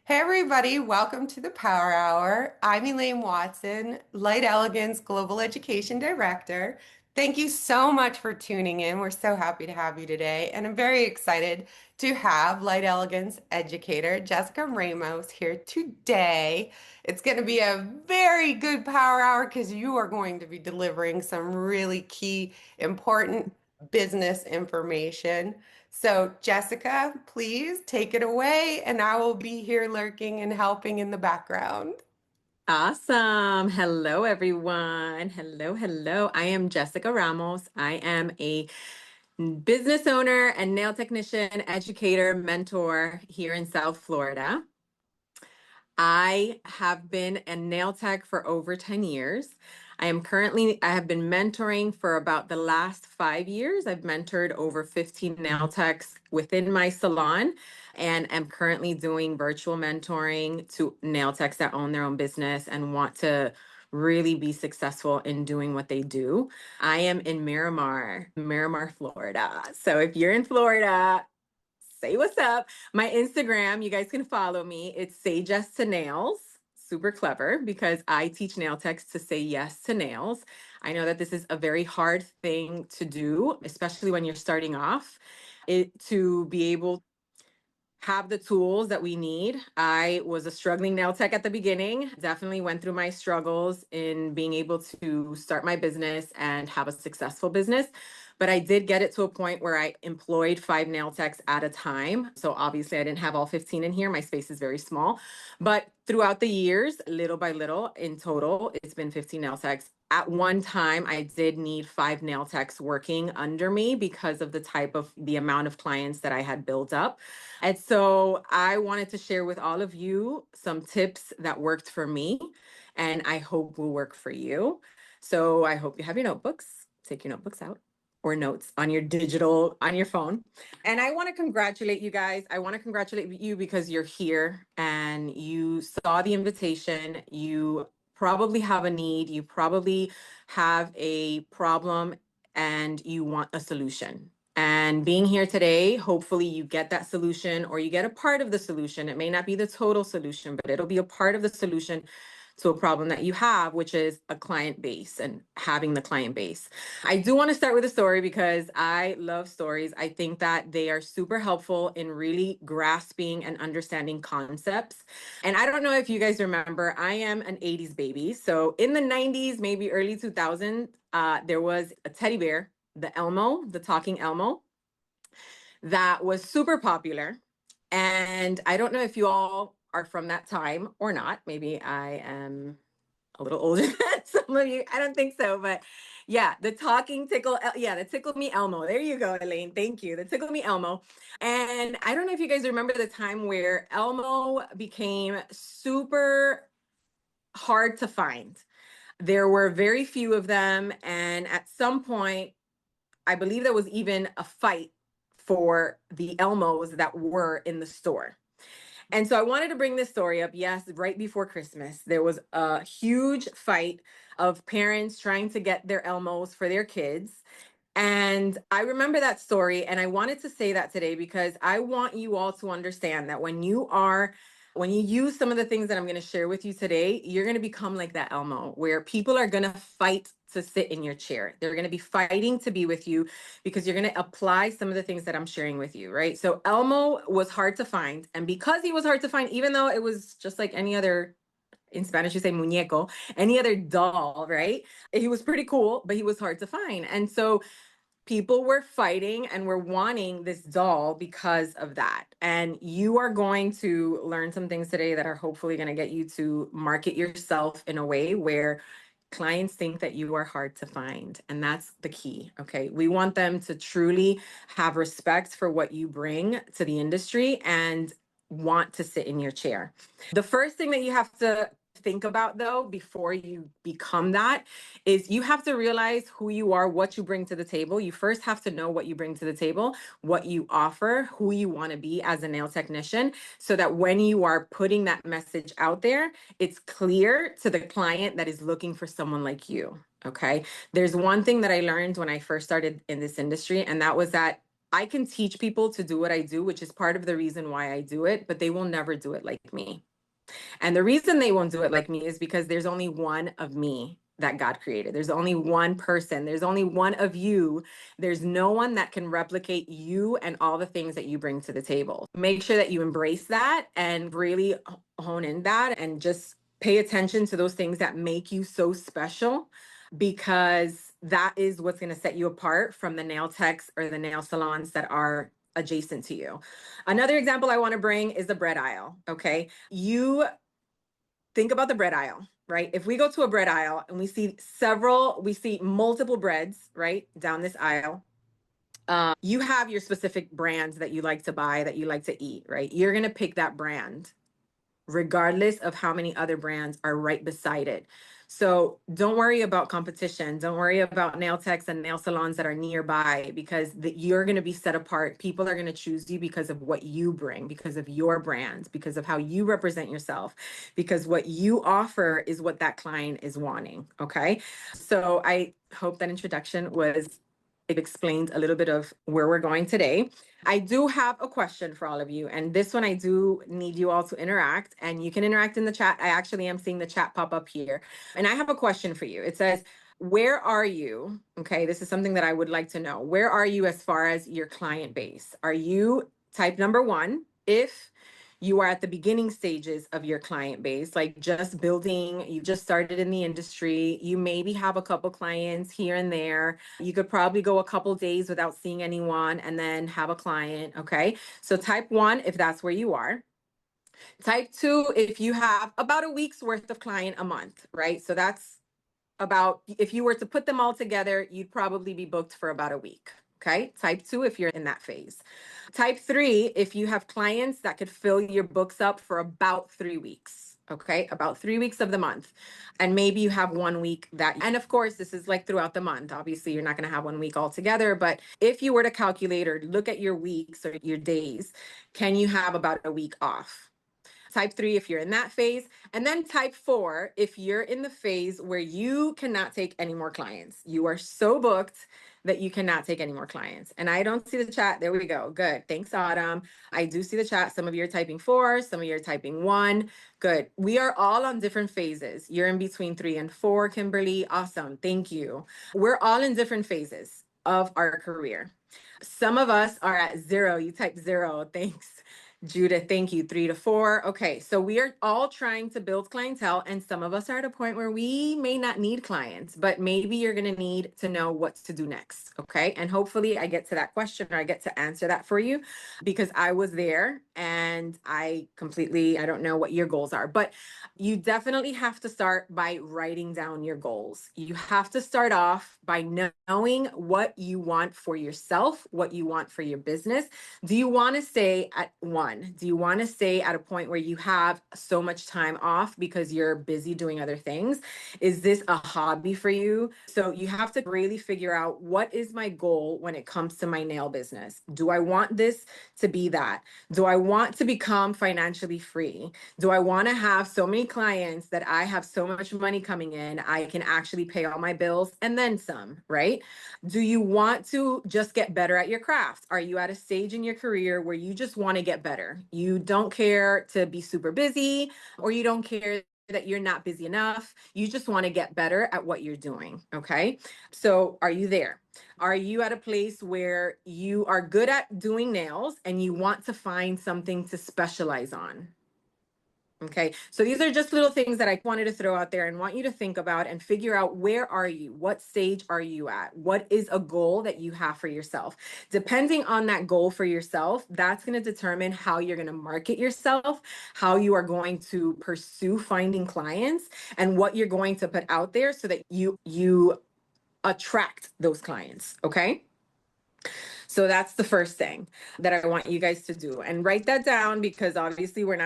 Hey everybody, welcome to the Power Hour. I'm Elaine Watson, Light Elegance Global Education Director. Thank you so much for tuning in. We're so happy to have you today, and I'm very excited to have Light Elegance educator Jessica Ramos here today. It's going to be a very good Power Hour because you are going to be delivering some really key, important business information. So, Jessica, please take it away, and I will be here lurking and helping in the background. Awesome. Hello, everyone. Hello. I am Jessica Ramos. I am a business owner and nail technician, educator, mentor here in South Florida. I have been a nail tech for over 10 years. I have been mentoring for about the last 5 years. I've mentored over 15 nail techs within my salon and am currently doing virtual mentoring to nail techs that own their own business and want to really be successful in doing what they do. I am in Miramar, Florida. So if you're in Florida, say what's up. My Instagram, you guys can follow me. It's Say Yes to Nails. Super clever because I teach nail techs to say yes to nails. I know that this is a very hard thing to do, especially when you're starting off. To be able to have the tools that we need. I was a struggling nail tech at the beginning, definitely went through my struggles in being able to start my business and have a successful business. But I did get it to a point where I employed 5 nail techs at a time. So obviously, I didn't have all 15 in here. My space is very small. But throughout the years, little by little, in total, it's been 15 nail techs. At one time, I did need 5 nail techs working under me because of the amount of clients that I had built up. And so I wanted to share with all of you some tips that worked for me and I hope will work for you. So I hope you have your notebooks, take your notebooks out or notes on on your phone. And I want to congratulate you guys. I want to congratulate you because you're here and you saw the invitation. You probably have a need, you probably have a problem, and you want a solution. And being here today, hopefully you get that solution or you get a part of the solution. It may not be the total solution, but it'll be a part of the solution to a problem that you have, which is a client base and having the client base. I do want to start with a story because I love stories. I think that they are super helpful in really grasping and understanding concepts. And I don't know if you guys remember, I am an 80s baby. So in the 90s, maybe early 2000s, there was a teddy bear, the Elmo, the talking Elmo, that was super popular. And I don't know if you all are from that time or not. Maybe I am a little older than some of you. I don't think so, but yeah, the Tickle Me Elmo. There you go, Elaine. Thank you. The Tickle Me Elmo. And I don't know if you guys remember the time where Elmo became super hard to find. There were very few of them, and at some point, I believe there was even a fight for the Elmos that were in the store. And so I wanted to bring this story up. Yes, right before Christmas, there was a huge fight of parents trying to get their Elmos for their kids. And I remember that story. And I wanted to say that today because I want you all to understand that when you use some of the things that I'm going to share with you today, you're going to become like that Elmo, where people are going to fight to sit in your chair. They're going to be fighting to be with you because you're going to apply some of the things that I'm sharing with you, right? So Elmo was hard to find. And because he was hard to find, even though it was just like any other, in Spanish, you say muñeco, any other doll, right? He was pretty cool, but he was hard to find. And so people were fighting and were wanting this doll because of that. And you are going to learn some things today that are hopefully going to get you to market yourself in a way where clients think that you are hard to find. And that's the key. Okay. We want them to truly have respect for what you bring to the industry and want to sit in your chair. The first thing that you have to think about, though, before you become that, is you have to realize who you are, what you bring to the table. You first have to know what you bring to the table, what you offer, who you want to be as a nail technician, so that when you are putting that message out there, it's clear to the client that is looking for someone like you. Okay. There's one thing that I learned when I first started in this industry, and that was that I can teach people to do what I do, which is part of the reason why I do it, but they will never do it like me. And the reason they won't do it like me is because there's only one of me that God created. There's only one person. There's only one of you. There's no one that can replicate you and all the things that you bring to the table. Make sure that you embrace that and really hone in that and just pay attention to those things that make you so special, because that is what's going to set you apart from the nail techs or the nail salons that are adjacent to you. Another example I want to bring is the bread aisle. Okay. You think about the bread aisle, right? If we go to a bread aisle and we see multiple breads, right, down this aisle. You have your specific brands that you like to buy, that you like to eat, right? You're going to pick that brand regardless of how many other brands are right beside it. So don't worry about competition. Don't worry about nail techs and nail salons that are nearby, because you're going to be set apart. People are going to choose you because of what you bring, because of your brand, because of how you represent yourself, because what you offer is what that client is wanting. Okay. So I hope that introduction was, it explained a little bit of where we're going today. I do have a question for all of you, and this one I do need you all to interact, and you can interact in the chat. I actually am seeing the chat pop up here, and I have a question for you. It says, where are you? Okay, this is something that I would like to know. Where are you as far as your client base? Are you type number one if you are at the beginning stages of your client base, like just building, you just started in the industry, you maybe have a couple clients here and there. You could probably go a couple days without seeing anyone and then have a client. Okay. So type one, if that's where you are. Type two, if you have about a week's worth of client a month, right? So that's about, if you were to put them all together, you'd probably be booked for about a week. Okay. Type two, if you're in that phase. Type three, if you have clients that could fill your books up for about 3 weeks. Okay. About 3 weeks of the month. And maybe you have 1 week that, and of course, this is like throughout the month. Obviously, you're not going to have 1 week all together. But if you were to calculate or look at your weeks or your days, can you have about a week off? Type three, if you're in that phase. And then type four, if you're in the phase where you cannot take any more clients, you are so booked that you cannot take any more clients. And I don't see the chat. There we go. Good. Thanks, Autumn. I do see the chat. Some of you are typing four, some of you are typing one. Good. We are all on different phases. You're in between 3 and 4, Kimberly. Awesome. Thank you. We're all in different phases of our career. Some of us are at 0. You type 0. Thanks. Judith, thank you. 3 to 4. Okay, so we are all trying to build clientele, and some of us are at a point where we may not need clients, but maybe you're going to need to know what to do next. Okay, and hopefully I get to that question, or I get to answer that for you, because I was there and I don't know what your goals are, but you definitely have to start by writing down your goals. You have to start off by knowing what you want for yourself, what you want for your business. Do you want to stay at 1? Do you want to stay at a point where you have so much time off because you're busy doing other things? Is this a hobby for you? So you have to really figure out, what is my goal when it comes to my nail business? Do I want this to be that? Do I want to become financially free? Do I want to have so many clients that I have so much money coming in, I can actually pay all my bills and then some, right? Do you want to just get better at your craft? Are you at a stage in your career where you just want to get better? You don't care to be super busy, or you don't care that you're not busy enough. You just want to get better at what you're doing. Okay. So are you there? Are you at a place where you are good at doing nails and you want to find something to specialize on? Okay, so these are just little things that I wanted to throw out there and want you to think about and figure out, where are you? What stage are you at? What is a goal that you have for yourself? Depending on that goal for yourself, that's going to determine how you're going to market yourself, how you are going to pursue finding clients, and what you're going to put out there so that you attract those clients. Okay. So that's the first thing that I want you guys to do, and write that down, because obviously we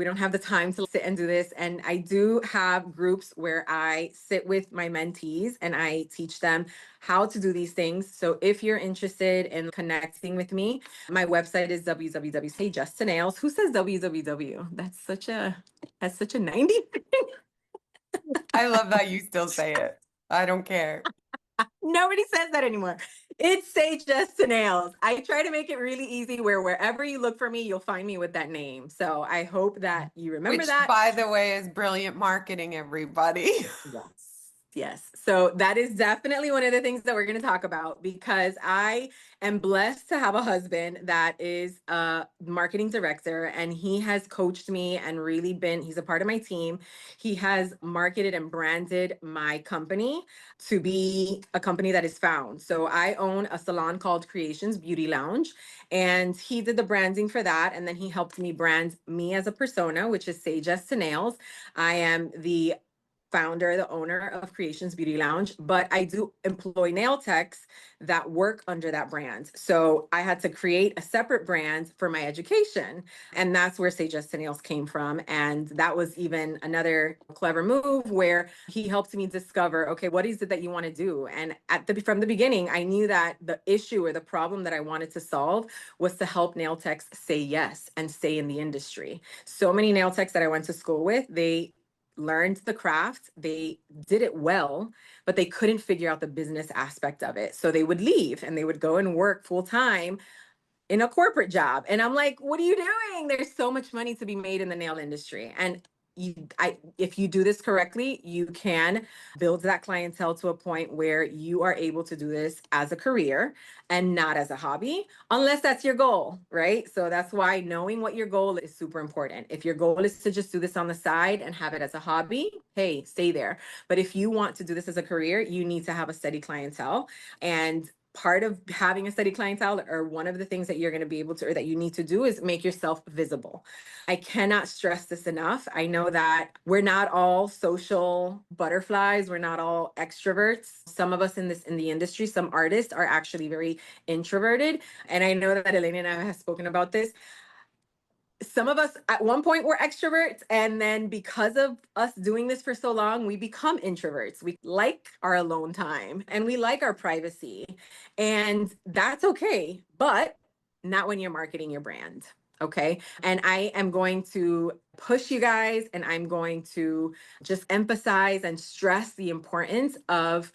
don't have the time to sit and do this. And I do have groups where I sit with my mentees and I teach them how to do these things. So if you're interested in connecting with me, my website is www. Say just to nails. Who says www? That's such a 90. I love that you still say it. I don't care. Nobody says that anymore. It's Say Just to Nails. I try to make it really easy where wherever you look for me, you'll find me with that name. So I hope that you remember Which, that. by the way, is brilliant marketing, everybody. Yes. Yes. So that is definitely one of the things that we're going to talk about because I am blessed to have a husband that is a marketing director and he has coached me and really he's a part of my team. He has marketed and branded my company to be a company that is found. So I own a salon called Creations Beauty Lounge and he did the branding for that. And then he helped me brand me as a persona, which is Say Just to Nails. I am the founder, the owner of Creations Beauty Lounge, but I do employ nail techs that work under that brand. So I had to create a separate brand for my education. And that's where Say Just to Nails came from. And that was even another clever move where he helped me discover, okay, what is it that you want to do? And from the beginning, I knew that the issue or the problem that I wanted to solve was to help nail techs say yes and stay in the industry. So many nail techs that I went to school with, they learned the craft, they did it well, but they couldn't figure out the business aspect of it. So they would leave and they would go and work full time in a corporate job. And I'm like, what are you doing? There's so much money to be made in the nail industry. And if you do this correctly, you can build that clientele to a point where you are able to do this as a career and not as a hobby, unless that's your goal, right? So that's why knowing what your goal is super important. If your goal is to just do this on the side and have it as a hobby, hey, stay there. But if you want to do this as a career, you need to have a steady clientele. And part of having a steady clientele, or one of the things that you're going to be able to, or that you need to do, is make yourself visible. I cannot stress this enough. I know that we're not all social butterflies. We're not all extroverts. Some of us in the industry, some artists are actually very introverted. And I know that Elaine and I have spoken about this. Some of us at one point were extroverts, and then because of us doing this for so long, we become introverts. We like our alone time and we like our privacy, and that's okay, but not when you're marketing your brand. Okay. And I am going to push you guys, and I'm going to just emphasize and stress the importance of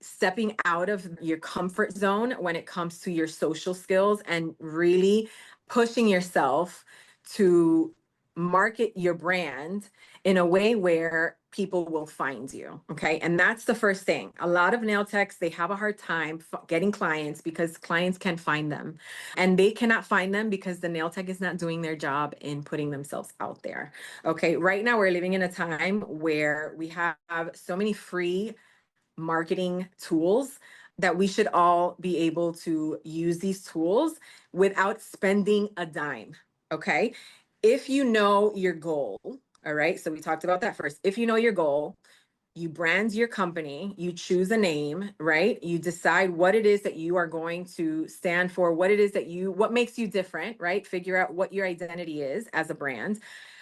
stepping out of your comfort zone when it comes to your social skills and really pushing yourself to market your brand in a way where people will find you. Okay. And that's the first thing. A lot of nail techs, they have a hard time getting clients because clients can't find them. And they cannot find them because the nail tech is not doing their job in putting themselves out there. Okay. Right now, we're living in a time where we have so many free marketing tools that we should all be able to use these tools without spending a dime. Okay. If you know your goal, all right. So we talked about that first. If you know your goal, you brand your company, you choose a name, right? You decide what it is that you are going to stand for, what it is that what makes you different, right? Figure out what your identity is as a brand.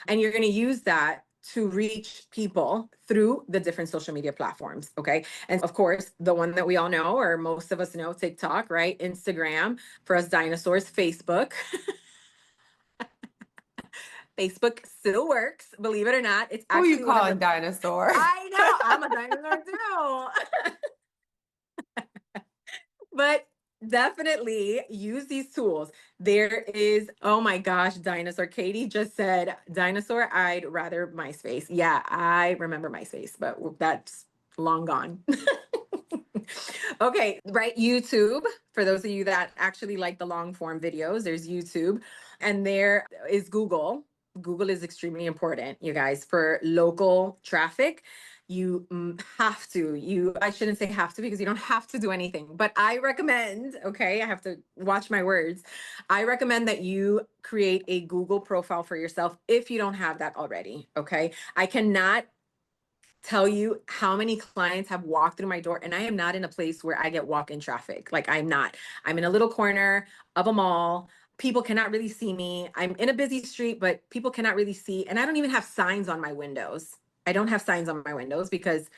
And you're going to use that to reach people through the different social media platforms. Okay. And of course, the one that we all know, or most of us know, TikTok, right? Instagram, for us dinosaurs, Facebook. Facebook still works, believe it or not. It's Who you actually one of calling the, dinosaur? I know, I'm a dinosaur too. But definitely use these tools. There is, oh my gosh, dinosaur. Katie just said, dinosaur, I'd rather MySpace. Yeah, I remember MySpace, but that's long gone. Okay, right. YouTube, for those of you that actually like the long form videos, there's YouTube, and there is Google. Google is extremely important, you guys, for local traffic. You have to, I shouldn't say have to because you don't have to do anything, but I recommend, okay, I have to watch my words. I recommend that you create a Google profile for yourself if you don't have that already, okay? I cannot tell you how many clients have walked through my door, and I am not in a place where I get walk-in traffic. Like, I'm not. I'm in a little corner of a mall. People cannot really see me. I'm in a busy street, but people cannot really see. And I don't even have signs on my windows. I don't have signs on my windows because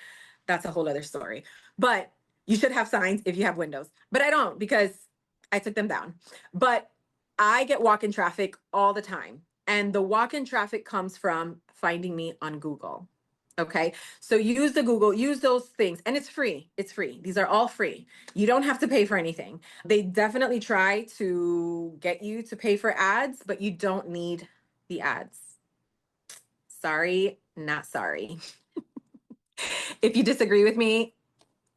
that's a whole other story. But you should have signs if you have windows. But I don't because I took them down. But I get walk-in traffic all the time. And the walk-in traffic comes from finding me on Google. Okay. So use the Google, use those things. And it's free. It's free. These are all free. You don't have to pay for anything. They definitely try to get you to pay for ads, but you don't need the ads. Sorry, not sorry. If you disagree with me,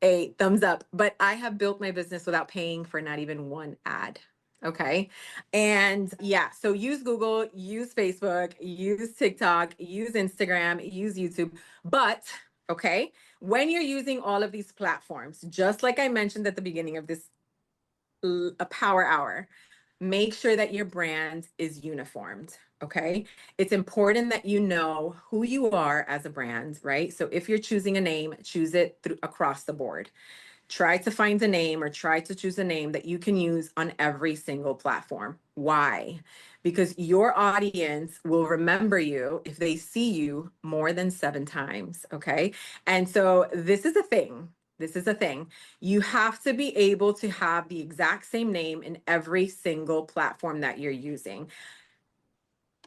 a thumbs up. But I have built my business without paying for not even one ad. Okay. And yeah, so use Google, use Facebook, use TikTok, use Instagram, use YouTube. But okay, when you're using all of these platforms, just like I mentioned at the beginning of this a power hour, make sure that your brand is uniformed. Okay. It's important that you know who you are as a brand, right? So if you're choosing a name, choose it across the board. Try to find a name or try to choose a name that you can use on every single platform. Why? Because your audience will remember you if they see you more than 7 times. Okay. And so this is a thing. This is a thing. You have to be able to have the exact same name in every single platform that you're using.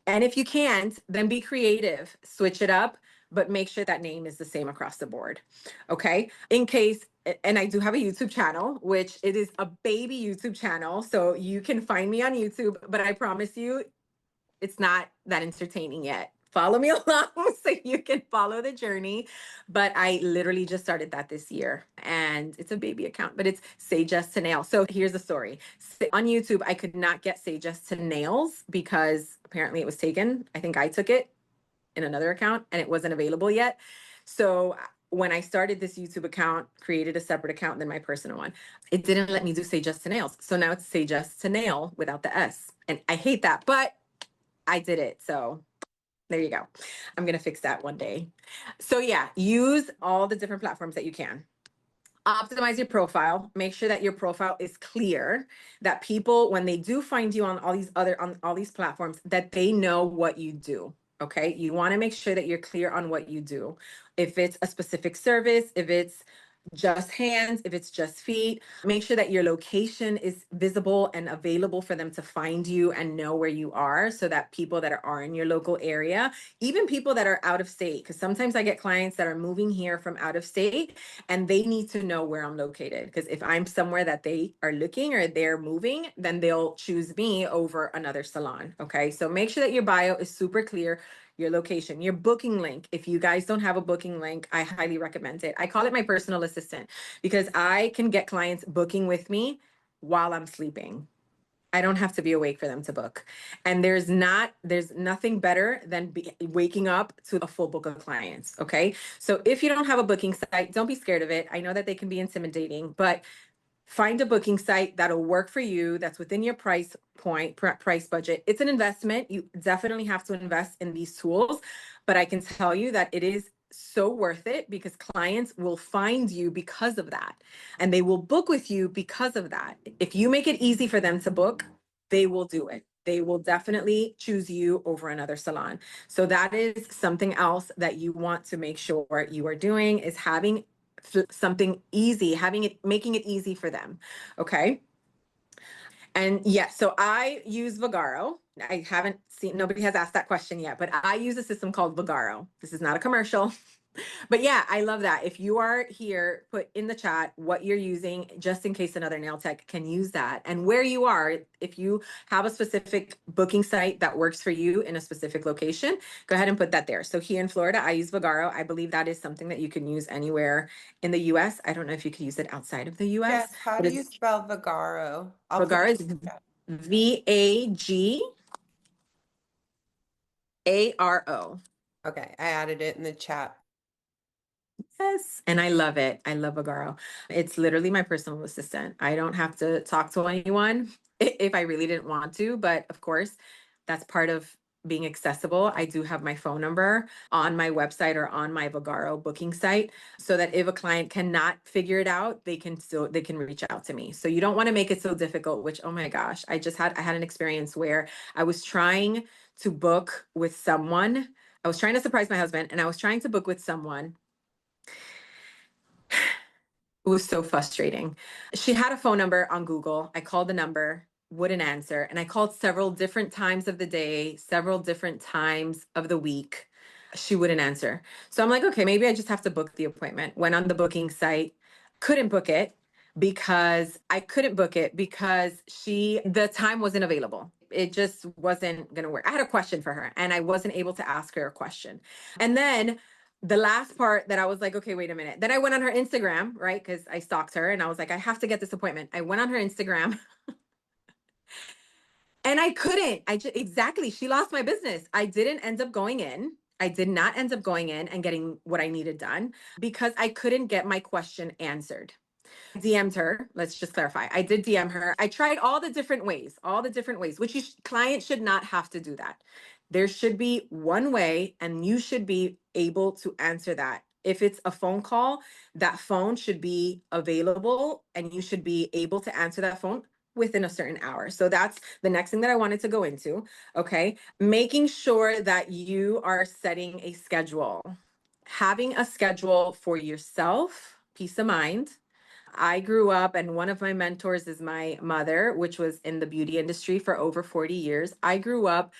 And if you can't, then be creative, switch it up, but make sure that name is the same across the board. Okay. In case, and I do have a YouTube channel, which it is a baby YouTube channel. So you can find me on YouTube, but I promise you, it's not that entertaining yet. Follow me along so you can follow the journey. But I literally just started that this year and it's a baby account, but it's Say Just to Nail. So here's the story. On YouTube, I could not get Say Just to Nails because apparently it was taken. I think I took it in another account and it wasn't available yet. So when I started this YouTube account, created a separate account than my personal one, it didn't let me do Say Just to Nails. So now it's Say Just to Nail without the S. And I hate that, but I did it. So there you go. I'm going to fix that one day. So yeah, use all the different platforms that you can. Optimize your profile. Make sure that your profile is clear, that people, when they do find you on all these platforms, that they know what you do. Okay. You want to make sure that you're clear on what you do. If it's a specific service, if it's just hands, if it's just feet, make sure that your location is visible and available for them to find you and know where you are so that people that are in your local area, even people that are out of state, because sometimes I get clients that are moving here from out of state and they need to know where I'm located. Because if I'm somewhere that they are looking or they're moving, then they'll choose me over another salon. Okay. So make sure that your bio is super clear, your location, your booking link. If you guys don't have a booking link, I highly recommend it. I call it my personal assistant because I can get clients booking with me while I'm sleeping. I don't have to be awake for them to book. And there's nothing better than waking up to a full book of clients. Okay. So if you don't have a booking site, don't be scared of it. I know that they can be intimidating, but find a booking site that'll work for you, that's within your price budget. It's an investment. You definitely have to invest in these tools, but I can tell you that it is so worth it because clients will find you because of that. And they will book with you because of that. If you make it easy for them to book, they will do it. They will definitely choose you over another salon. So that is something else that you want to make sure you are doing is having something easy, making it easy for them. Okay. And yes, so I use Vagaro. I haven't seen, nobody has asked that question yet, but I use a system called Vagaro. This is not a commercial. But yeah, I love that. If you are here, put in the chat what you're using just in case another nail tech can use that. And where you are, if you have a specific booking site that works for you in a specific location, go ahead and put that there. So here in Florida, I use Vagaro. I believe that is something that you can use anywhere in the US. I don't know if you could use it outside of the US, Yes, how but do you it's spell Vagaro? I'll put Vagaro it. is Vagaro. Okay, I added it in the chat. Yes, and I love it. I love Agaro. It's literally my personal assistant. I don't have to talk to anyone if I really didn't want to, but of course, that's part of being accessible. I do have my phone number on my website or on my Vagaro booking site so that if a client cannot figure it out, they can reach out to me. So you don't want to make it so difficult, which oh my gosh, I had an experience where I was trying to book with someone. I was trying to surprise my husband and I was trying to book with someone. It was so frustrating. She had a phone number on Google. I called the number, wouldn't answer. And I called several different times of the day, several different times of the week. She wouldn't answer. So I'm like, okay, maybe I just have to book the appointment. Went on the booking site, couldn't book it because I couldn't book it because the time wasn't available. It just wasn't going to work. I had a question for her and I wasn't able to ask her a question. And then the last part that I was like, okay, wait a minute. Then I went on her Instagram, right? Because I stalked her and I was like, I have to get this appointment. I went on her Instagram and I couldn't. Exactly. She lost my business. I didn't end up going in. I did not end up going in and getting what I needed done because I couldn't get my question answered. DM'd her. Let's just clarify. I did DM her. I tried all the different ways, which clients should not have to do that. There should be one way, and you should be able to answer that. If it's a phone call, that phone should be available and you should be able to answer that phone within a certain hour. So that's the next thing that I wanted to go into. Okay. Making sure that you are setting a schedule, having a schedule for yourself, peace of mind. I grew up, and one of my mentors is my mother, which was in the beauty industry for over 40 years. I grew up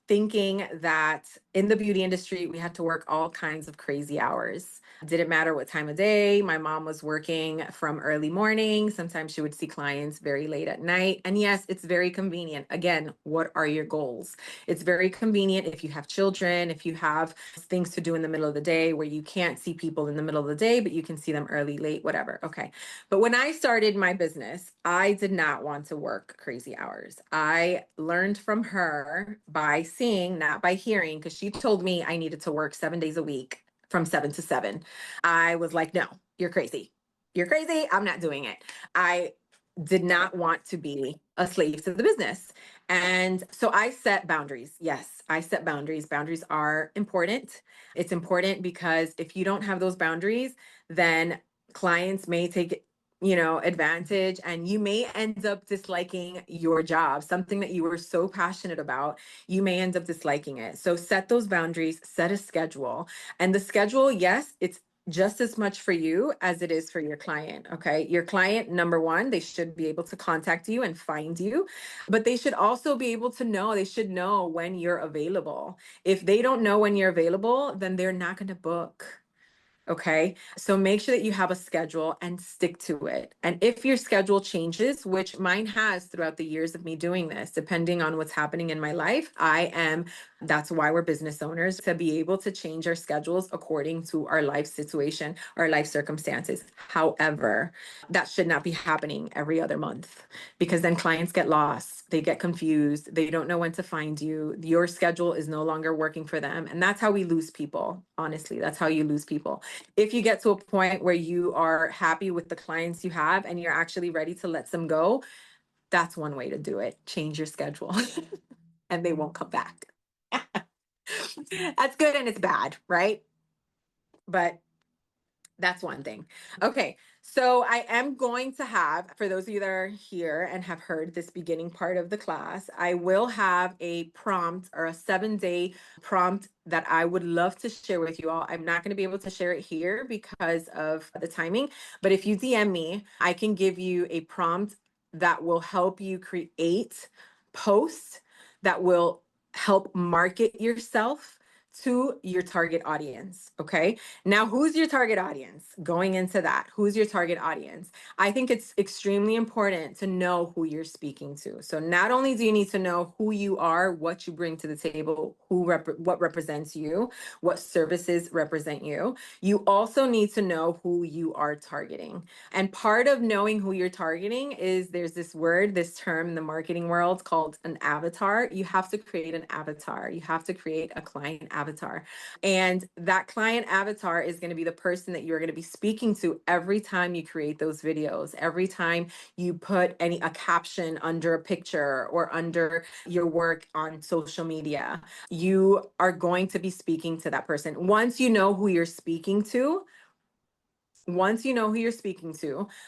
thinking that in the beauty industry, we had to work all kinds of crazy hours. Didn't matter what time of day. My mom was working from early morning. Sometimes she would see clients very late at night. And yes, it's very convenient. Again, what are your goals? It's very convenient if you have children, if you have things to do in the middle of the day where you can't see people in the middle of the day, but you can see them early, late, whatever. Okay. But when I started my business, I did not want to work crazy hours. I learned from her by seeing, not by hearing, because she told me I needed to work 7 days a week from 7 to 7. I was like, no, you're crazy. You're crazy. I'm not doing it. I did not want to be a slave to the business. And so I set boundaries. Yes, I set boundaries. Boundaries are important. It's important because if you don't have those boundaries, then clients may take advantage, and you may end up disliking your job, something that you were so passionate about. You may end up disliking it. So set those boundaries, set a schedule. And the schedule, yes, it's just as much for you as it is for your client. Okay. Your client, number one, they should be able to contact you and find you, but they should also be able to know, they should know when you're available. If they don't know when you're available, then they're not going to book. Okay. So make sure that you have a schedule and stick to it. And if your schedule changes, which mine has throughout the years of me doing this, depending on what's happening in my life, that's why we're business owners, to be able to change our schedules according to our life situation, our life circumstances. However, that should not be happening every other month, because then clients get lost, they get confused, they don't know when to find you. Your schedule is no longer working for them. And that's how we lose people. Honestly, that's how you lose people. If you get to a point where you are happy with the clients you have and you're actually ready to let them go, that's one way to do it. Change your schedule and they won't come back. That's good and it's bad, right? But that's one thing. Okay. So I am going to have, for those of you that are here and have heard this beginning part of the class, I will have a prompt or a 7-day prompt that I would love to share with you all. I'm not going to be able to share it here because of the timing, but if you DM me, I can give you a prompt that will help you create posts that will help market yourself to your target audience. Okay. Now, who's your target audience? Going into that, who's your target audience? I think it's extremely important to know who you're speaking to. So not only do you need to know who you are, what you bring to the table, what represents you, what services represent you, you also need to know who you are targeting. And part of knowing who you're targeting is there's this term in the marketing world called an avatar. You have to create an avatar. You have to create a client avatar. And that client avatar is going to be the person that you're going to be speaking to every time you create those videos, every time you put a caption under a picture or under your work on social media. You are going to be speaking to that person. Once you know who you're speaking to,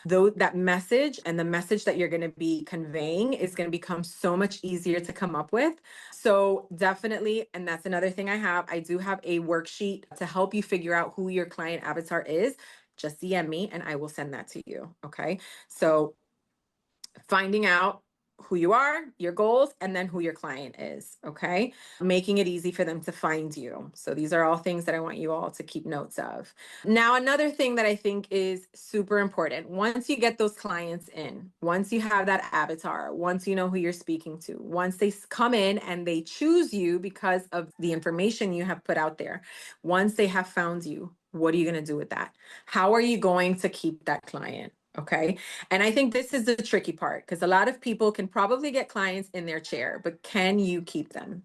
though, that message and the message that you're going to be conveying is going to become so much easier to come up with. So definitely, and that's another thing I do have a worksheet to help you figure out who your client avatar is. Just DM me and I will send that to you. Okay. So finding out who you are, your goals, and then who your client is. Okay. Making it easy for them to find you. So these are all things that I want you all to keep notes of. Now, another thing that I think is super important, once you get those clients in, once you have that avatar, once you know who you're speaking to, once they come in and they choose you because of the information you have put out there, once they have found you, what are you going to do with that? How are you going to keep that client? Okay. And I think this is the tricky part, because a lot of people can probably get clients in their chair, but can you keep them?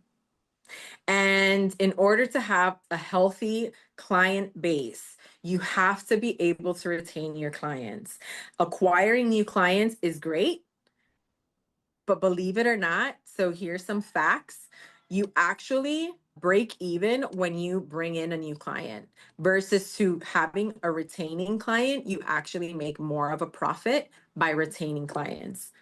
And in order to have a healthy client base, you have to be able to retain your clients. Acquiring new clients is great, but believe it or not, so here's some facts. You actually break even when you bring in a new client versus to having a retaining client. You actually make more of a profit by retaining clients.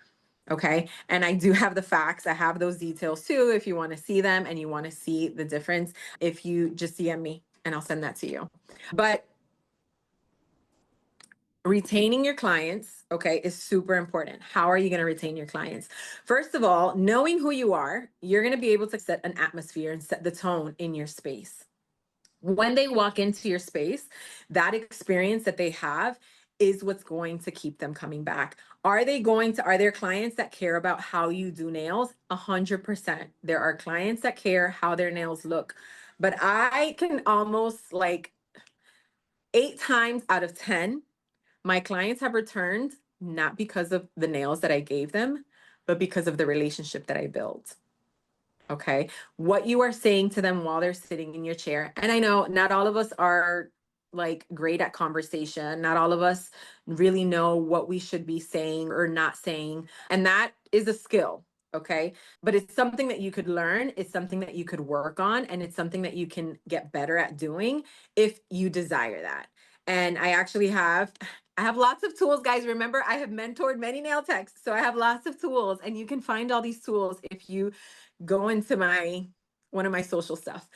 Okay. And I do have the facts. I have those details too. If you want to see them and you want to see the difference, if you just DM me and I'll send that to you. But retaining your clients, okay, is super important. How are you going to retain your clients? First of all, knowing who you are, you're going to be able to set an atmosphere and set the tone in your space. When they walk into your space, that experience that they have is what's going to keep them coming back. Are there clients that care about how you do nails? 100%. There are clients that care how their nails look. But I can almost like 8 times out of 10, my clients have returned not because of the nails that I gave them, but because of the relationship that I built. Okay. What you are saying to them while they're sitting in your chair. And I know not all of us are like great at conversation. Not all of us really know what we should be saying or not saying. And that is a skill. Okay. But it's something that you could learn. It's something that you could work on. And it's something that you can get better at doing if you desire that. And I have lots of tools, guys. Remember, I have mentored many nail techs. So I have lots of tools, and you can find all these tools if you go into one of my social stuff.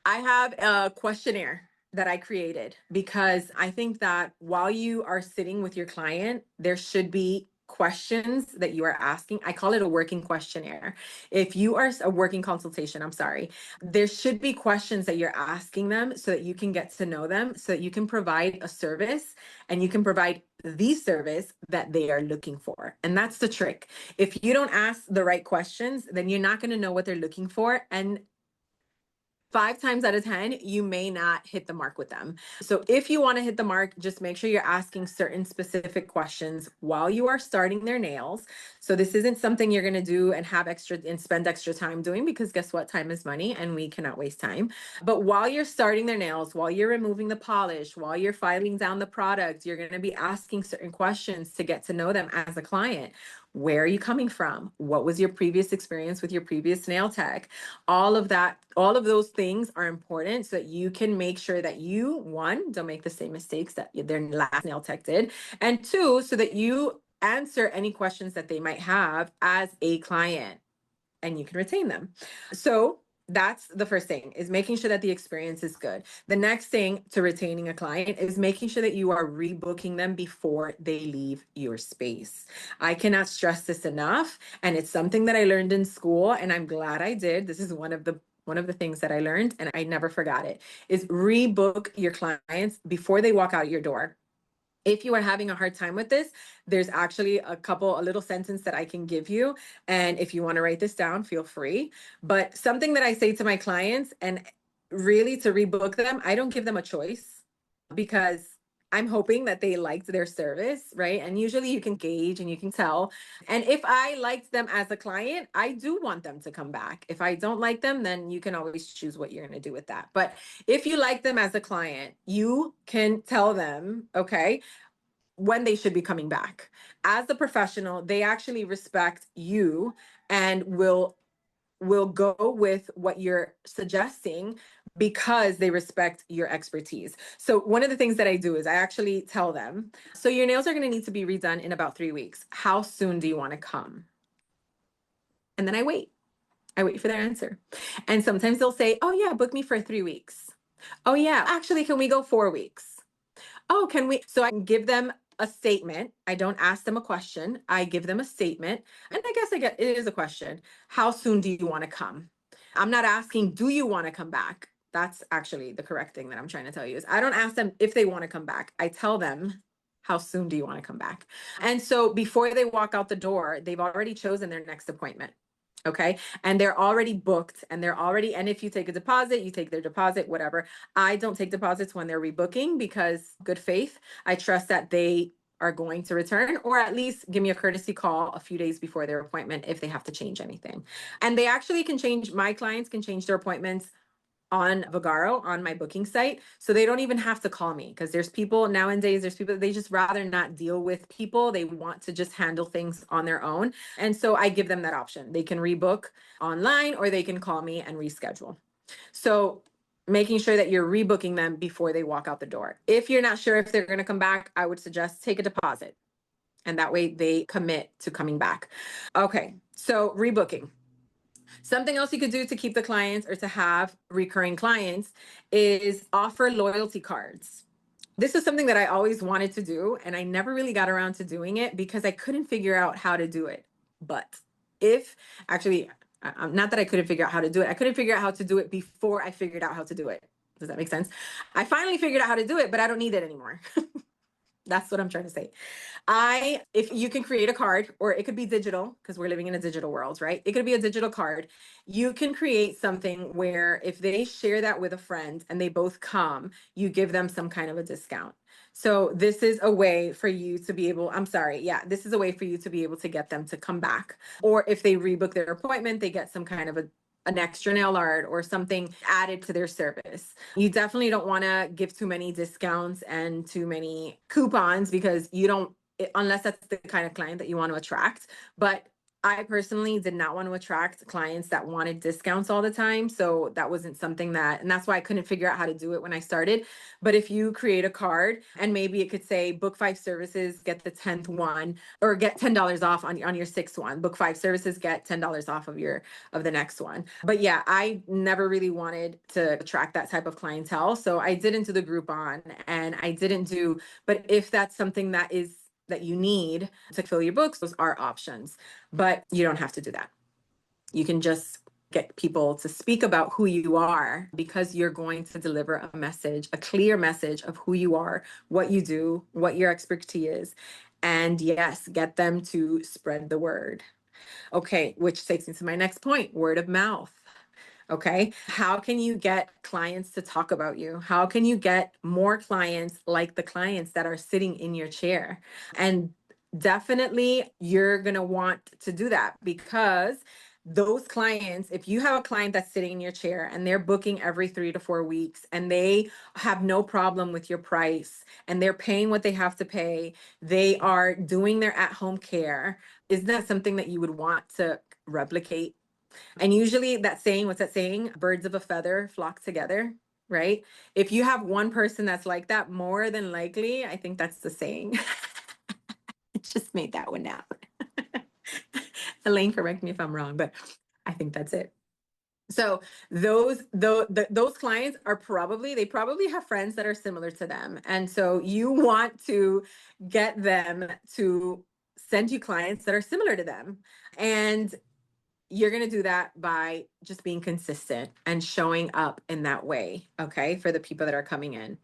I have a questionnaire that I created because I think that while you are sitting with your client, there should be questions that you are asking. I call it a working questionnaire. If you are a working consultation, I'm sorry, there should be questions that you're asking them so that you can get to know them, so that you can provide a service and you can provide the service that they are looking for. And that's the trick. If you don't ask the right questions, then you're not going to know what they're looking for. And 5 times out of 10, you may not hit the mark with them. So if you want to hit the mark, just make sure you're asking certain specific questions while you are starting their nails. So this isn't something you're going to do and have extra and spend extra time doing, because guess what? Time is money and we cannot waste time. But while you're starting their nails, while you're removing the polish, while you're filing down the product, you're going to be asking certain questions to get to know them as a client. Where are you coming from? What was your previous experience with your previous nail tech? All of that, all of those things are important so that you can make sure that you, one, don't make the same mistakes that their last nail tech did, and two, so that you answer any questions that they might have as a client and you can retain them. So that's the first thing, is making sure that the experience is good. The next thing to retaining a client is making sure that you are rebooking them before they leave your space. I cannot stress this enough. And it's something that I learned in school, and I'm glad I did. This is one of the things that I learned, and I never forgot it, is rebook your clients before they walk out your door. If you are having a hard time with this, there's actually a little sentence that I can give you. And if you want to write this down, feel free. But something that I say to my clients, and really to rebook them, I don't give them a choice, because I'm hoping that they liked their service, right? And usually you can gauge and you can tell. And if I liked them as a client, I do want them to come back. If I don't like them, then you can always choose what you're going to do with that. But if you like them as a client, you can tell them, okay, when they should be coming back. As a professional, they actually respect you and will go with what you're suggesting because they respect your expertise. So one of the things that I do is I actually tell them, so your nails are going to need to be redone in about 3 weeks. How soon do you want to come? And then I wait. I wait for their answer. And sometimes they'll say, "Oh yeah, book me for 3 weeks." "Oh yeah, actually, can we go 4 weeks?" "Oh, can we?" So I can give them a statement. I don't ask them a question. I give them a statement. And I guess I get it is a question. How soon do you want to come? I'm not asking, do you want to come back? That's actually the correct thing that I'm trying to tell you is I don't ask them if they want to come back. I tell them, how soon do you want to come back? And so before they walk out the door, they've already chosen their next appointment. Okay. And they're already booked and they're already, and if you take a deposit, you take their deposit, whatever. I don't take deposits when they're rebooking because good faith. I trust that they are going to return or at least give me a courtesy call a few days before their appointment if they have to change anything. And they actually can change, my clients can change their appointments on Vagaro on my booking site. So they don't even have to call me because there's people nowadays, there's people, they just rather not deal with people. They want to just handle things on their own. And so I give them that option. They can rebook online or they can call me and reschedule. So making sure that you're rebooking them before they walk out the door. If you're not sure if they're going to come back, I would suggest take a deposit. And that way they commit to coming back. Okay. So rebooking. Something else you could do to keep the clients or to have recurring clients is offer loyalty cards. This is something that I always wanted to do, and I never really got around to doing it because I couldn't figure out how to do it. But if actually, not that I couldn't figure out how to do it, I couldn't figure out how to do it before I figured out how to do it. Does that make sense? I finally figured out how to do it, but I don't need it anymore. That's what I'm trying to say. If you can create a card, or it could be digital because we're living in a digital world, right? It could be a digital card. You can create something where if they share that with a friend and they both come, you give them some kind of a discount. So this is a way for you to be able, I'm sorry, yeah, this is a way for you to be able to get them to come back. Or if they rebook their appointment, they get some kind of an extra nail art or something added to their service. You definitely don't want to give too many discounts and too many coupons because you don't, unless that's the kind of client that you want to attract. But I personally did not want to attract clients that wanted discounts all the time. So that wasn't something that, and that's why I couldn't figure out how to do it when I started. But if you create a card and maybe it could say book 5 services, get the 10th one, or get $10 off on your 6th one, book 5 services, get $10 off of the next one. But yeah, I never really wanted to attract that type of clientele. So I didn't do the Groupon and I didn't do, but if that's something that you need to fill your books, those are options, but you don't have to do that. You can just get people to speak about who you are because you're going to deliver a message, a clear message of who you are, what you do, what your expertise is. And yes, get them to spread the word. Okay, which takes me to my next point, word of mouth. Okay. How can you get clients to talk about you? How can you get more clients like the clients that are sitting in your chair? And definitely you're going to want to do that because those clients, if you have a client that's sitting in your chair and they're booking every 3 to 4 weeks and they have no problem with your price and they're paying what they have to pay, they are doing their at-home care. Isn't that something that you would want to replicate? And usually that saying, what's that saying? Birds of a feather flock together, right? If you have one person that's like that, more than likely, I think that's the saying. I just made that one up. Elaine, correct me if I'm wrong, but I think that's it. So those clients are they probably have friends that are similar to them. And so you want to get them to send you clients that are similar to them. And you're going to do that by just being consistent and showing up in that way, okay, for the people that are coming in.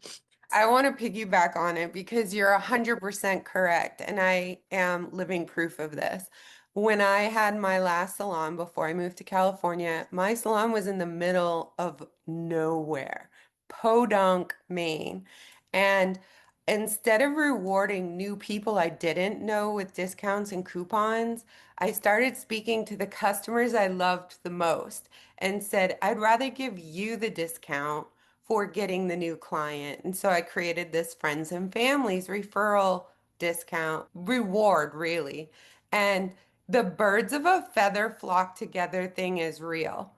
I want to piggyback on it because you're 100% correct, and I am living proof of this. When I had my last salon before I moved to California, my salon was in the middle of nowhere, Podunk, Maine. And instead of rewarding new people I didn't know with discounts and coupons, I started speaking to the customers I loved the most and said, I'd rather give you the discount for getting the new client. And so I created this friends and families referral discount reward, really. And the birds of a feather flock together thing is real.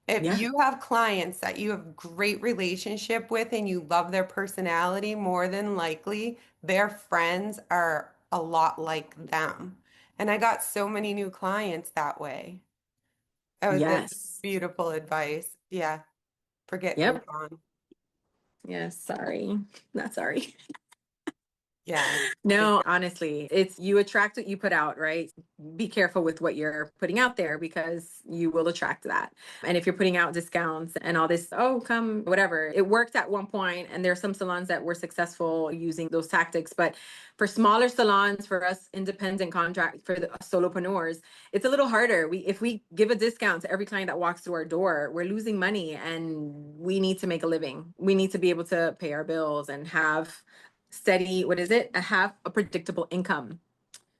If Yeah. you have clients that you have great relationship with and you love their personality, more than likely their friends are a lot like them. And I got so many new clients that way. Oh, that's Yes. beautiful advice. Yeah, forget Yep. Groupon. Yes. Sorry. Not sorry. Yeah. No, honestly, it's you attract what you put out, right? Be careful with what you're putting out there because you will attract that. And if you're putting out discounts and all this, oh, come, whatever, it worked at one point, and there are some salons that were successful using those tactics. But for smaller salons, for us independent contract, for the solopreneurs, it's a little harder. If we give a discount to every client that walks through our door, we're losing money, and we need to make a living. We need to be able to pay our bills and have steady, what is it? Have a predictable income.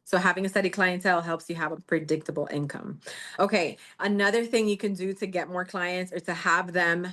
So having a steady clientele helps you have a predictable income. Okay, another thing you can do to get more clients or to have them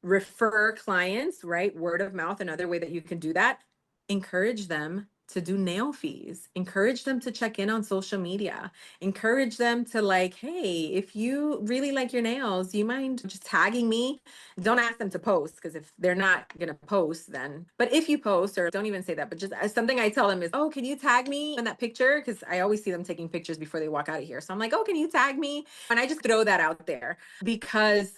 refer clients, right? Word of mouth, another way that you can do that. Encourage them to do nail fees. Encourage them to check in on social media. Encourage them to like, hey, if you really like your nails, you mind just tagging me? Don't ask them to post because if they're not going to post, then, but if you post, or don't even say that, but just something I tell them is, oh, can you tag me in that picture? Because I always see them taking pictures before they walk out of here. So I'm like, oh, can you tag me? And I just throw that out there because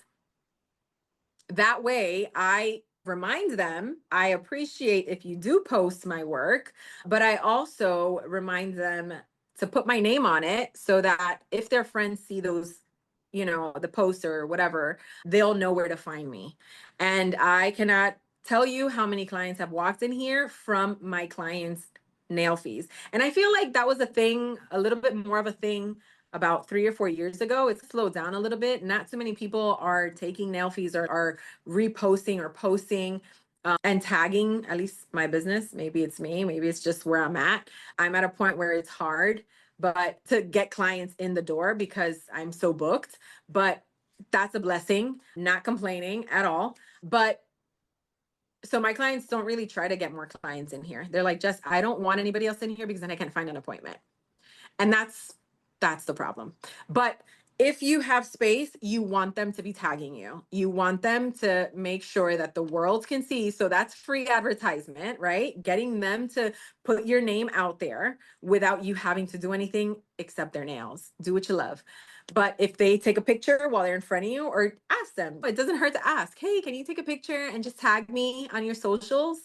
that way I remind them I appreciate if you do post my work, but I also remind them to put my name on it so that if their friends see those, the posts or whatever, they'll know where to find me. And I cannot tell you how many clients have walked in here from my clients' nail fees. And I feel like that was a thing, a little bit more of a thing about 3 or 4 years ago. It's slowed down a little bit. Not too many people are taking nail fees or are reposting or posting and tagging, at least my business. Maybe it's me, maybe it's just where I'm at. I'm at a point where it's hard, but to get clients in the door because I'm so booked. But that's a blessing, not complaining at all. But so my clients don't really try to get more clients in here. They're like, just, I don't want anybody else in here because then I can't find an appointment. And that's the problem. But if you have space, you want them to be tagging you. You want them to make sure that the world can see. So that's free advertisement, right? Getting them to put your name out there without you having to do anything except their nails. Do what you love. But if they take a picture while they're in front of you, or ask them, it doesn't hurt to ask, hey, can you take a picture and just tag me on your socials?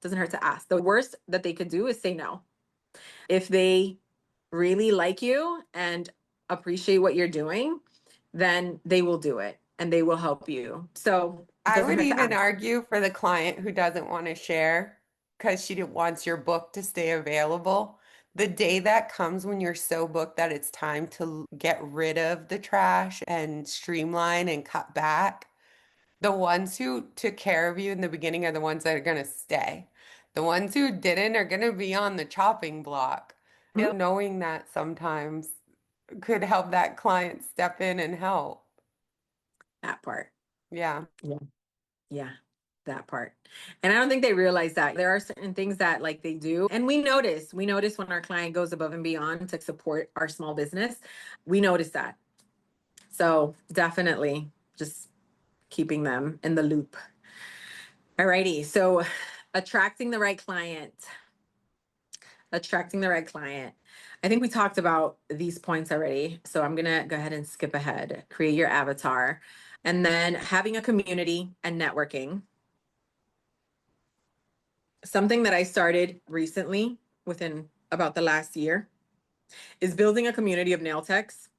Doesn't hurt to ask. The worst that they could do is say no. If they really like you and appreciate what you're doing, then they will do it and they will help you. So it I doesn't would hurt to even ask. argue for the client who doesn't want to share because wants your book to stay available. The day that comes when you're so booked that it's time to get rid of the trash and streamline and cut back, the ones who took care of you in the beginning are the ones that are going to stay. The ones who didn't are going to be on the chopping block. Mhm. Knowing that sometimes could help that client step in and help. That part. Yeah. Yeah. Yeah. That part. And I don't think they realize that there are certain things that like they do. And we notice when our client goes above and beyond to support our small business. We notice that. So definitely just keeping them in the loop. Alrighty. So attracting the right client. Attracting the right client. I think we talked about these points already. So I'm going to go ahead and skip ahead. Create your avatar. And then having a community and networking. Something that I started recently within about the last year is building a community of nail techs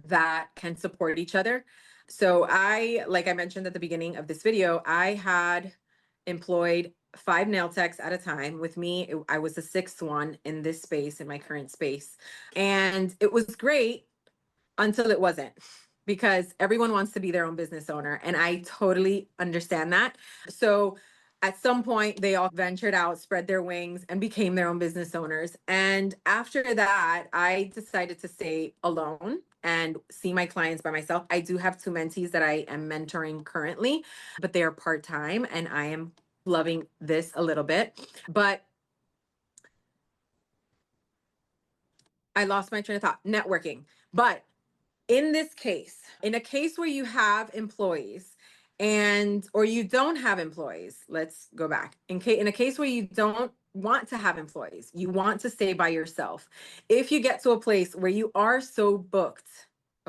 that can support each other. So like I mentioned at the beginning of this video, I had employed 5 nail techs at a time. With me, I was the sixth one in this space, in my current space. And it was great until it wasn't, because everyone wants to be their own business owner. And I totally understand that. So at some point, they all ventured out, spread their wings, and became their own business owners. And after that, I decided to stay alone and see my clients by myself. I do have 2 mentees that I am mentoring currently, but they are part time, and I am loving this a little bit. But I lost my train of thought. Networking. But in this case, in a case where you have employees or you don't have employees, let's go back. In a case where you don't want to have employees, you want to stay by yourself. If you get to a place where you are so booked,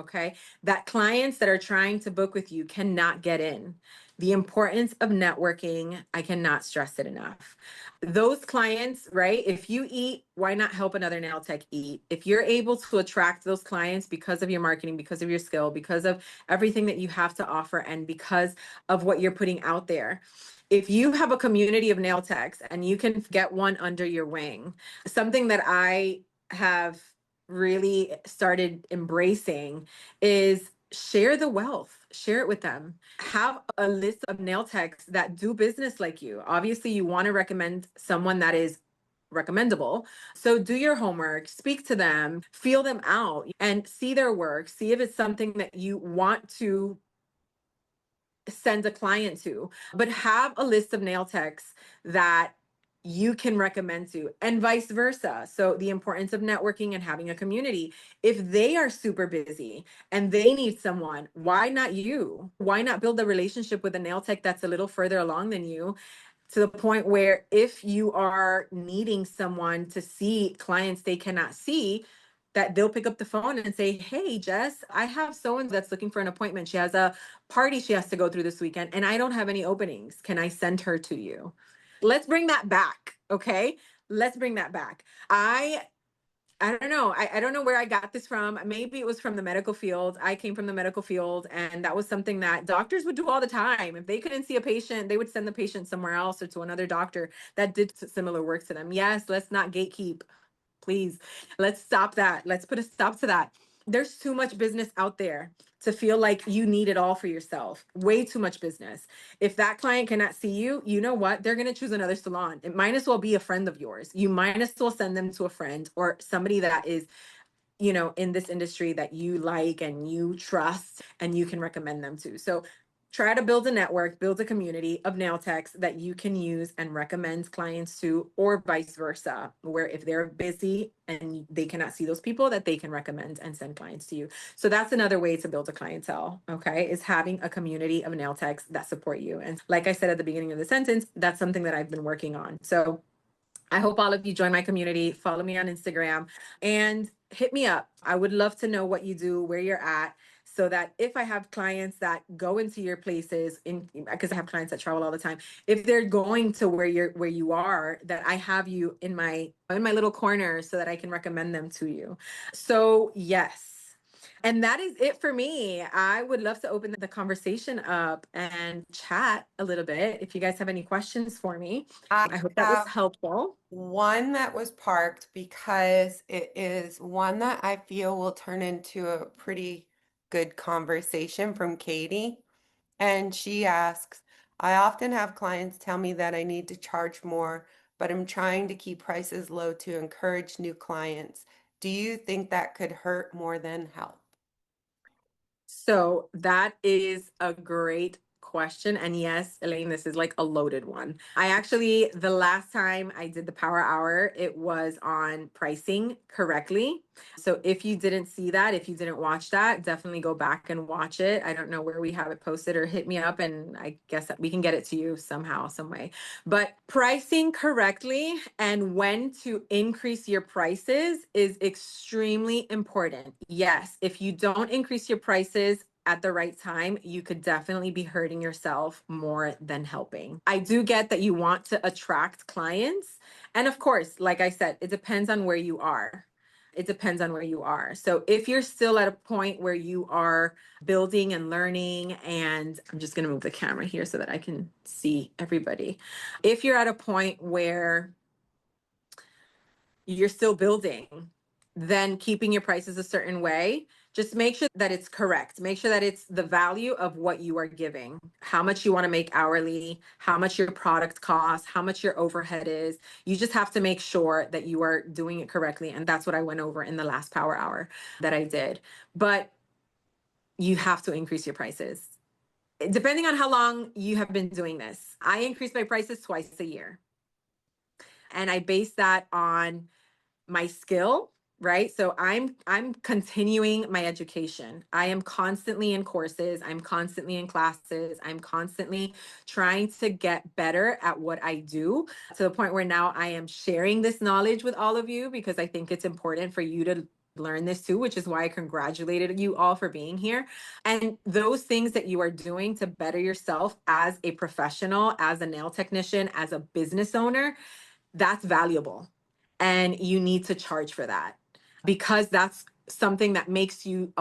okay? That clients that are trying to book with you cannot get in. The importance of networking, I cannot stress it enough. Those clients, right? If you eat, why not help another nail tech eat? If you're able to attract those clients because of your marketing, because of your skill, because of everything that you have to offer, and because of what you're putting out there. If you have a community of nail techs and you can get one under your wing, something that I have really started embracing is share the wealth, share it with them. Have a list of nail techs that do business like you. Obviously, you want to recommend someone that is recommendable. So do your homework, speak to them, feel them out, and see their work. See if it's something that you want to send a client to, but have a list of nail techs that you can recommend to, and vice versa. So the importance of networking and having a community. If they are super busy and they need someone, why not you? Why not build a relationship with a nail tech that's a little further along than you, to the point where if you are needing someone to see clients they cannot see, that they'll pick up the phone and say, "Hey, Jess, I have someone that's looking for an appointment. She has a party she has to go through this weekend, and I don't have any openings. Can I send her to you?" Let's bring that back. Okay. Let's bring that back. I don't know. I don't know where I got this from. Maybe it was from the medical field. I came from the medical field, and that was something that doctors would do all the time. If they couldn't see a patient, they would send the patient somewhere else or to another doctor that did similar work to them. Yes, let's not gatekeep. Please, let's stop that. Let's put a stop to that. There's too much business out there to feel like you need it all for yourself. Way too much business. If that client cannot see you, you know what? They're going to choose another salon. It might as well be a friend of yours. You might as well send them to a friend or somebody that is, in this industry that you like and you trust and you can recommend them to. So try to build a network, build a community of nail techs that you can use and recommend clients to, or vice versa, where if they're busy and they cannot see those people, that they can recommend and send clients to you. So that's another way to build a clientele, okay, is having a community of nail techs that support you. And like I said at the beginning of the sentence, that's something that I've been working on. So I hope all of you join my community, follow me on Instagram, and hit me up. I would love to know what you do, where you're at, so that if I have clients that go into your places, in because I have clients that travel all the time, if they're going to where you are, that I have you in my little corner so that I can recommend them to you. So yes. And that is it for me. I would love to open the conversation up and chat a little bit. If you guys have any questions for me, I I hope that was have helpful. one that was parked because it is one that I feel will turn into a pretty good conversation from Katie. And she asks, I often have clients tell me that I need to charge more, but I'm trying to keep prices low to encourage new clients. Do you think that could hurt more than help? So that is a great question. And yes, Elaine, this is like a loaded one. The last time I did the Power Hour, it was on pricing correctly. So if you didn't see that, if you didn't watch that, definitely go back and watch it. I don't know where we have it posted, or hit me up and I guess that we can get it to you somehow, some way. But pricing correctly and when to increase your prices is extremely important. Yes, if you don't increase your prices at the right time, you could definitely be hurting yourself more than helping. I do get that you want to attract clients. And of course, like I said, it depends on where you are. It depends on where you are. So if you're still at a point where you are building and learning, and I'm just going to move the camera here so that I can see everybody. If you're at a point where you're still building, then keeping your prices a certain way, just make sure that it's correct. Make sure that it's the value of what you are giving, how much you want to make hourly, how much your product costs, how much your overhead is. You just have to make sure that you are doing it correctly. And that's what I went over in the last Power Hour that I did. But you have to increase your prices. Depending on how long you have been doing this, I increase my prices twice a year. And I base that on my skill, right? So I'm continuing my education. I am constantly in courses, I'm constantly in classes, I'm constantly trying to get better at what I do, to the point where now I am sharing this knowledge with all of you, because I think it's important for you to learned this too, which is why I congratulated you all for being here. And those things that you are doing to better yourself as a professional, as a nail technician, as a business owner, that's valuable. And you need to charge for that because that's something that makes you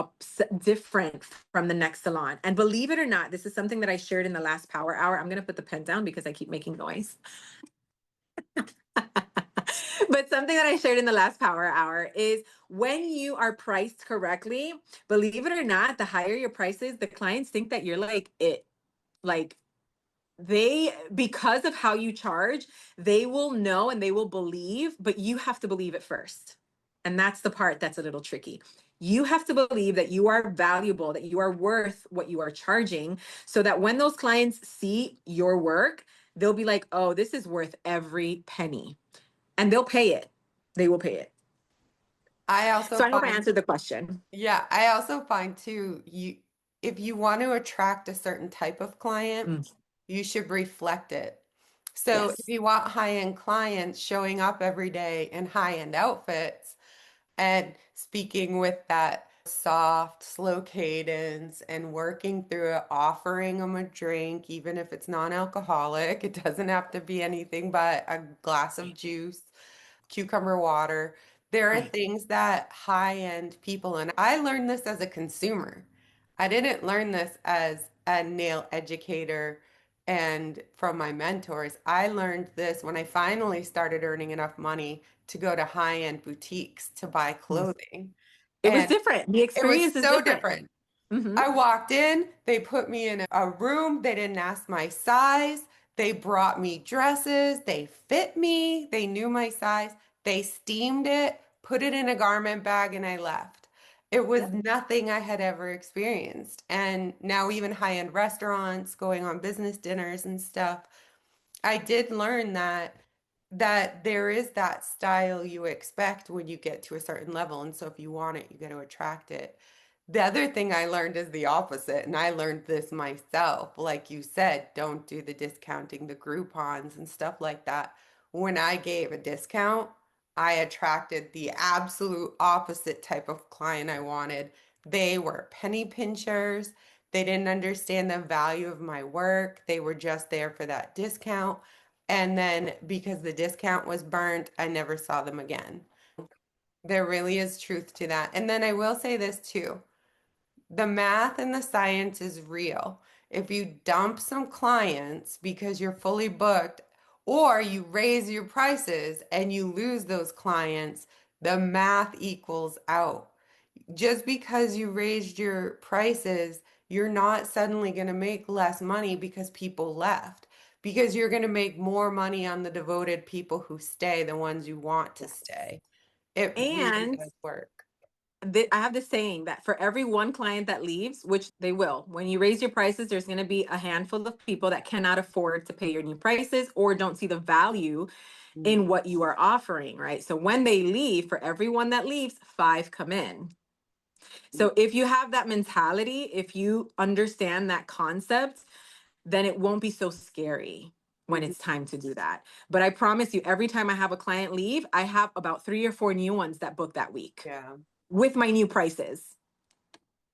different from the next salon. And believe it or not, this is something that I shared in the last power hour. I'm going to put the pen down because I keep making noise. But something that I shared in the last power hour is when you are priced correctly, believe it or not, the higher your prices, the clients think that you're like it. Like they, because of how you charge, they will know and they will believe, but you have to believe it first. And that's the part that's a little tricky. You have to believe that you are valuable, that you are worth what you are charging, so that when those clients see your work, they'll be like, oh, this is worth every penny. And they'll pay it. They will pay it. I also So I hope I find, answered the question. yeah, I also find too, if you want to attract a certain type of client, Mm, you should reflect it. So if yes. you want high-end clients showing up every day in high-end outfits, and speaking with that soft, slow cadence and working through it, offering them a drink, even if it's non-alcoholic, it doesn't have to be anything but a glass of juice, cucumber water. There are Right. things that high-end people, and I learned this as a consumer. I didn't learn this as a nail educator and from my mentors. I learned this when I finally started earning enough money to go to high-end boutiques to buy Mm. clothing. It was And different. The it was experience is so different. different. Hmm. I walked in, they put me in a room, they didn't ask my size, they brought me dresses, they fit me, they knew my size, they steamed it, put it in a garment bag, and I left. It was Yep. nothing I had ever experienced. And now, even high-end restaurants, going on business dinners and stuff, I did learn that there is that style you expect when you get to a certain level. And so if you want it, you got to attract it. The other thing I learned is the opposite, and I learned this myself. Like you said, don't do the discounting, the Groupons and stuff like that. When I gave a discount, I attracted the absolute opposite type of client I wanted. They were penny pinchers. They didn't understand the value of my work. They were just there for that discount. And then because the discount was burnt, I never saw them again. There really is truth to that. And then I will say this too. The math and the science is real. If you dump some clients because you're fully booked, or you raise your prices and you lose those clients, the math equals out. Just because you raised your prices, you're not suddenly going to make less money because people left. Because you're going to make more money on the devoted people who stay, the ones you want to Yes. stay. It really And does work. I have this saying that for every one client that leaves, which they will, when you raise your prices, there's going to be a handful of people that cannot afford to pay your new prices or don't see the value Mm. in what you are offering, right? So when they leave, for everyone that leaves, five come in. So if you have that mentality, if you understand that concept, then it won't be so scary when Mhm. it's time to do that. But I promise you, every time I have a client leave, I have about 3 or 4 new ones that book that week Yeah. with my new prices.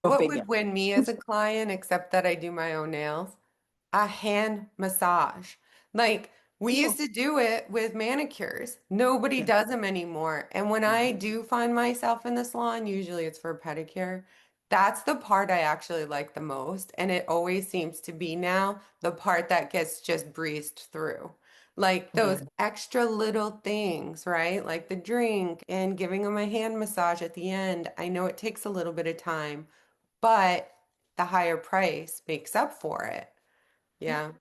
Go What figure. would win me as a client, except that I do my own nails? A hand massage. Like we used Simple. to do it with manicures. Nobody Yeah. does them anymore. And when Yeah. I do find myself in the salon, usually it's for a pedicure. That's the part I actually like the most. And it always seems to be now the part that gets just breezed through. Like Yeah. those extra little things, right? Like the drink and giving them a hand massage at the end. I know it takes a little bit of time, but the higher price makes up for it. Yeah. Yeah.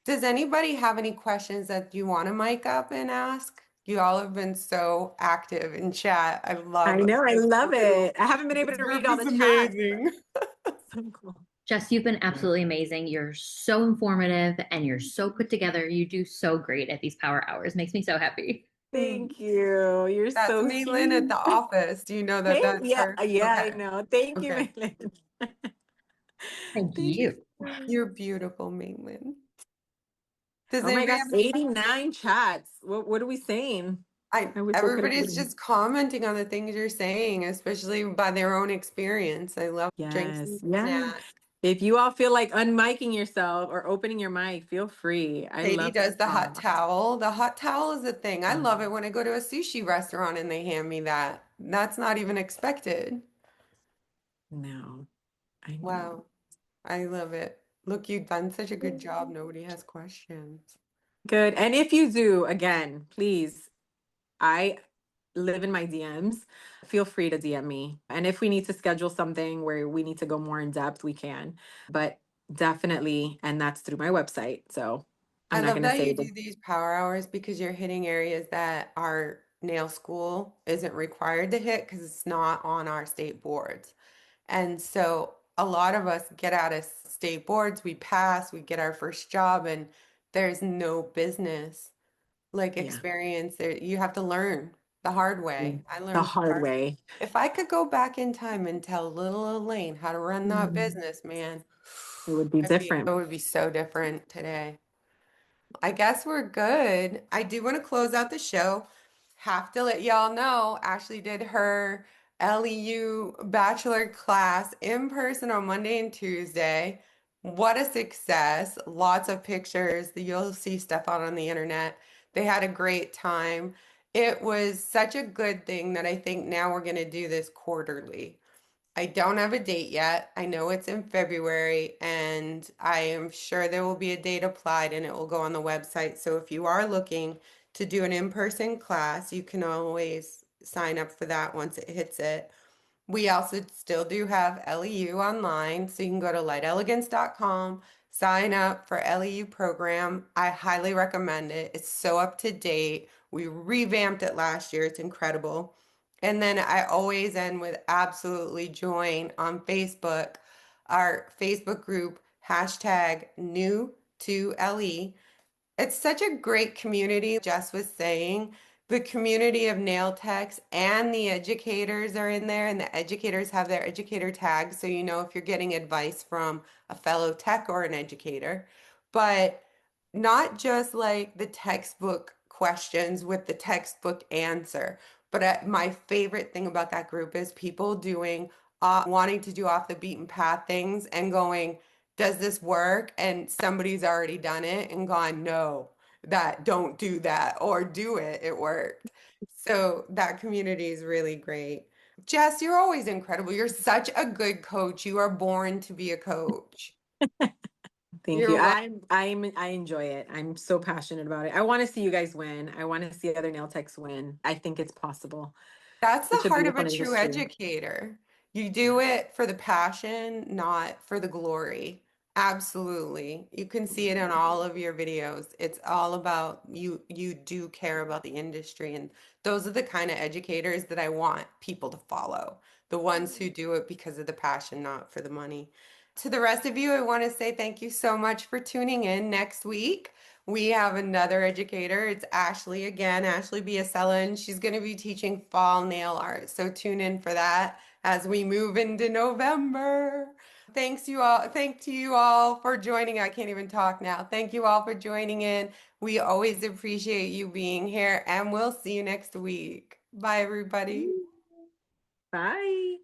Does anybody have any questions that you want to mic up and ask? You all have been so active in chat. I I love know. I this love group. it. I haven't been able This to group read all is the chats, but amazing. so cool. Jess, you've been absolutely amazing. You're so informative and you're so put together. You do so great at these power hours. Makes me so happy. Mm. Thank you. You're That's so Maylin at sweet. the office. Do you know that Hey, that's yeah, her? yeah, I Okay. know. Thank you, Okay. Elaine. Thank Thank you you. so much. You're beautiful, Maylin. Does Oh my anybody gosh, have any questions? 89 chats. What are we saying? I wish I could have Everybody's been. just commenting on the things you're saying, especially by their own experience. I love drinks Yes, and yeah. snacks. If you all feel like unmiking yourself or opening your mic, feel free. I Katie love to does the hot talk. towel. The hot towel is a thing. I love Mm. it when I go to a sushi restaurant and they hand me that. That's not even expected. No, I know. Wow. I love it. Look, you've done such a good job. Nobody has questions. Good. And if you do, again, please, I live in my DMs. Feel free to DM me. And if we need to schedule something where we need to go more in depth, we can. But definitely, and that's through my website. So I I'm not love going to that say you the, do these power hours because you're hitting areas that our nail school isn't required to hit because it's not on our state boards. And so a lot of us get out of state boards, we pass, we get our first job, and there's no business like yeah, experience there. You have to learn the hard mm, way. I the learned the hard hard. way. If I could go back in time and tell little Elaine how to run that Mm, business, man, it would be it different. would be so different today. I guess we're good. I do want to close out the show. Have to let y'all know Ashley did her LEU bachelor class in person on Monday and Tuesday. What a success. Lots of pictures. You'll see stuff out on the internet. They had a great time. It was such a good thing that I think now we're going to do this quarterly. I don't have a date yet. I know it's in February, and I am sure there will be a date applied and it will go on the website. So if you are looking to do an in-person class, you can always sign up for that once it hits it. We also still do have LEU online, so you can go to lightelegance.com, sign up for LEU program. I highly recommend it. It's so up to date. We revamped it last year. It's incredible. And then I always end with absolutely join on Facebook, our Facebook group, hashtag new to LE. It's such a great community. Jess was saying the community of nail techs and the educators are in there, and the educators have their educator tags. So you know if you're getting advice from a fellow tech or an educator, but not just like the textbook questions with the textbook answer. But my favorite thing about that group is people doing, wanting to do off the beaten path things and going, does this work? And somebody's already done it and gone, no, that don't do that or do it. It worked. So that community is really great. Jess, you're always incredible. You're such a good coach. You are born to be a coach. Thank you. You're welcome. I enjoy it. I'm so passionate about it. I want to see you guys win. I want to see other nail techs win. I think it's possible. That's the Such a heart of beautiful a true industry. educator. You do Yeah. it for the passion, not for the glory. Absolutely. You can see it in all of your videos. It's all about you do care about the industry, and those are the kind of educators that I want people to follow. The ones who do it because of the passion, not for the money. To the rest of you, I want to say thank you so much for tuning in. Next week, we have another educator. It's Ashley again, Ashley Biasella. She's going to be teaching fall nail art. So tune in for that as we move into November. Thanks you all. Thank to you all for joining. I can't even talk now. Thank you all for joining in. We always appreciate you being here, and we'll see you next week. Bye, everybody. Bye.